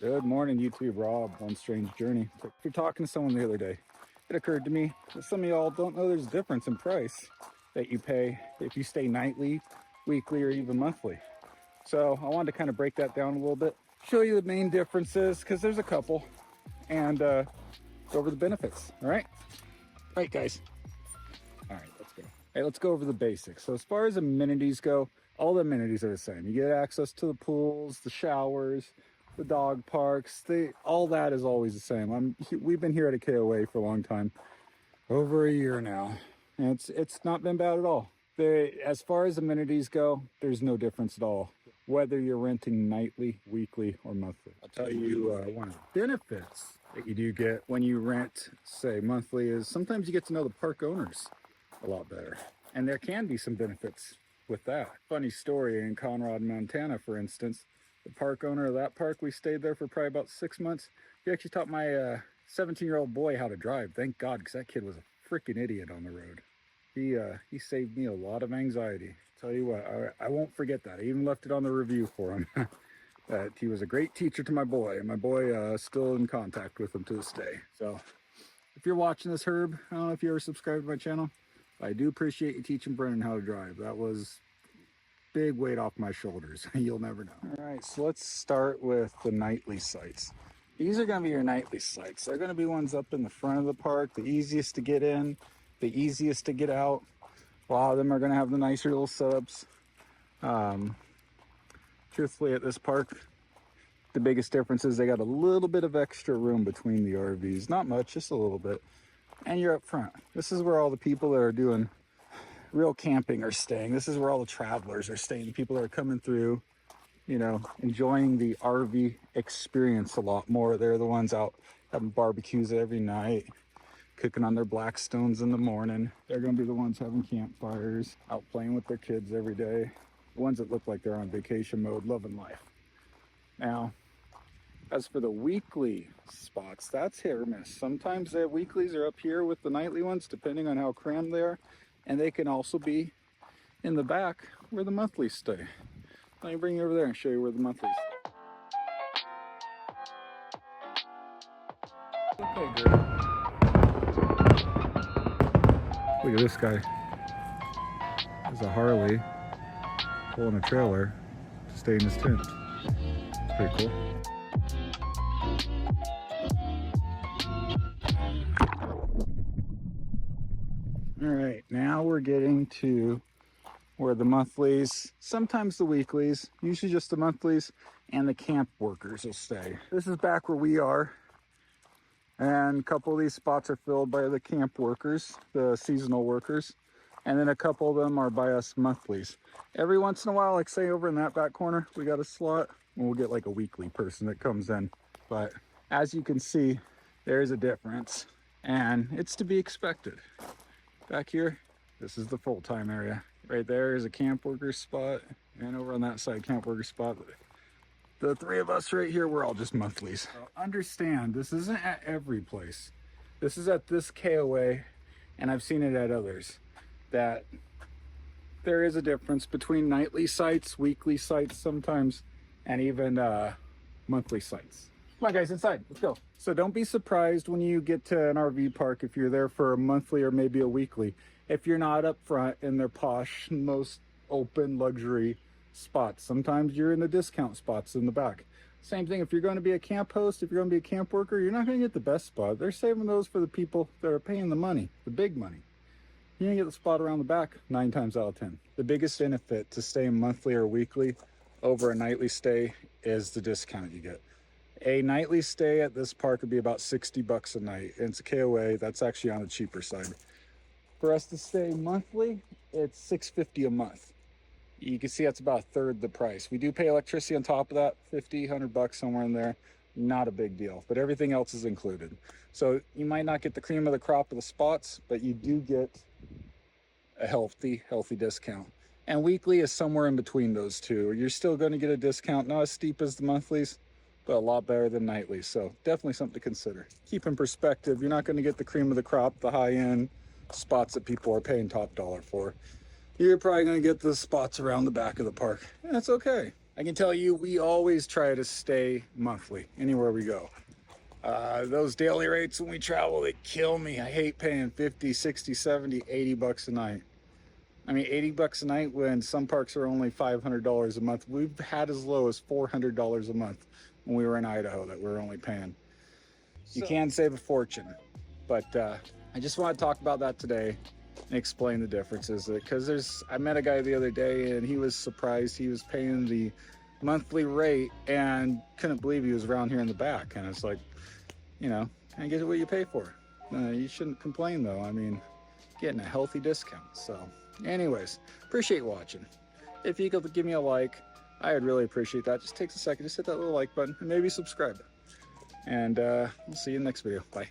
Good morning, YouTube. Rob on Strange Journey. After talking to someone the other day, it occurred to me that some of y'all don't know there's a difference in price that you pay if you stay nightly, weekly, or even monthly. So I wanted to kind of break that down a little bit, show you the main differences, because there's a couple, and go over the benefits. All right, guys. All right, let's go. Hey, let's go over the basics. So as far as amenities go, all the amenities are the same. You get access to the pools, the showers, the dog parks. All that is always the same. We've been here at a KOA for a long time, over a year now, and it's not been bad at all. As far as amenities go, there's no difference at all, whether you're renting nightly, weekly, or monthly. I'll tell you one of the benefits that you do get when you rent, say, monthly is sometimes you get to know the park owners a lot better. And there can be some benefits with that. Funny story, in Conrad, Montana, for instance, the park owner of that park, we stayed there for probably about 6 months. He actually taught my 17-year-old boy how to drive. Thank God, because that kid was a freaking idiot on the road. He saved me a lot of anxiety. Tell you what, I won't forget that. I even left it on the review for him. That he was a great teacher to my boy, and my boy still in contact with him to this day. So if you're watching this, Herb, I don't know if you ever subscribed to my channel. I do appreciate you teaching Brennan how to drive. That was big weight off my shoulders. You'll never know. All right, so let's start with the nightly sites. These are going to be your nightly sites. They're going to be ones up in the front of the park, the easiest to get in, the easiest to get out. A lot of them are going to have the nicer little setups. Truthfully, at this park, the biggest difference is they got a little bit of extra room between the RVs. Not much, just a little bit. And you're up front. This is where all the people that are doing real camping are staying. This is where all the travelers are staying. The people that are coming through, you know, enjoying the RV experience a lot more. They're the ones out having barbecues every night, cooking on their Blackstones in the morning. They're going to be the ones having campfires, out playing with their kids every day. The ones that look like they're on vacation mode, loving life. Now, as for the weekly spots, that's hit or miss. Sometimes the weeklies are up here with the nightly ones, depending on how crammed they are. And they can also be in the back where the monthlies stay. Let me bring you over there and show you where the monthlies stay. Okay, great. Look at this guy. There's a Harley pulling a trailer to stay in his tent. It's pretty cool. All right, now we're getting to where the monthlies, sometimes the weeklies, usually just the monthlies, and the camp workers will stay. This is back where we are, and a couple of these spots are filled by the camp workers, the seasonal workers, and then a couple of them are by us monthlies. Every once in a while, like say over in that back corner, we got a slot, and we'll get like a weekly person that comes in. But as you can see, there's a difference, and it's to be expected. Back here, this is the full-time area. Right there is a camp worker spot, and over on that side, camp worker spot. The three of us right here, we're all just monthlies. So understand, this isn't at every place. This is at this KOA, and I've seen it at others, that there is a difference between nightly sites, weekly sites sometimes, and even monthly sites. Come on, guys, inside. Let's go. So don't be surprised when you get to an RV park if you're there for a monthly or maybe a weekly. If you're not up front in their posh, most open luxury spots. Sometimes you're in the discount spots in the back. Same thing if you're going to be a camp host, if you're going to be a camp worker, you're not going to get the best spot. They're saving those for the people that are paying the money, the big money. You're going to get the spot around the back 9 times out of 10. The biggest benefit to staying monthly or weekly over a nightly stay is the discount you get. A nightly stay at this park would be about $60 a night. And it's a KOA, that's actually on the cheaper side. For us to stay monthly, it's $650 a month. You can see that's about a third the price. We do pay electricity on top of that, $50, $100 somewhere in there. Not a big deal, but everything else is included. So you might not get the cream of the crop of the spots, but you do get a healthy discount. And weekly is somewhere in between those two. You're still going to get a discount, not as steep as the monthlies, but a lot better than nightly. So definitely something to consider. Keep in perspective, you're not going to get the cream of the crop, the high-end spots that people are paying top dollar for. You're probably going to get the spots around the back of the park. And that's okay. I can tell you, we always try to stay monthly anywhere we go. Those daily rates when we travel, they kill me. I hate paying 50, 60, 70, 80 bucks a night. I mean, 80 bucks a night when some parks are only $500 a month. We've had as low as $400 a month when we were in Idaho that we were only paying. You can save a fortune, but I just want to talk about that today and explain the differences. Because I met a guy the other day and he was surprised. He was paying the monthly rate and couldn't believe he was around here in the back. And it's like, you know, I get what you pay for. You shouldn't complain though. I mean, getting a healthy discount. So anyways, appreciate watching. If you could give me a like, I would really appreciate that. Just takes a second, just hit that little like button and maybe subscribe. And we'll see you in the next video. Bye.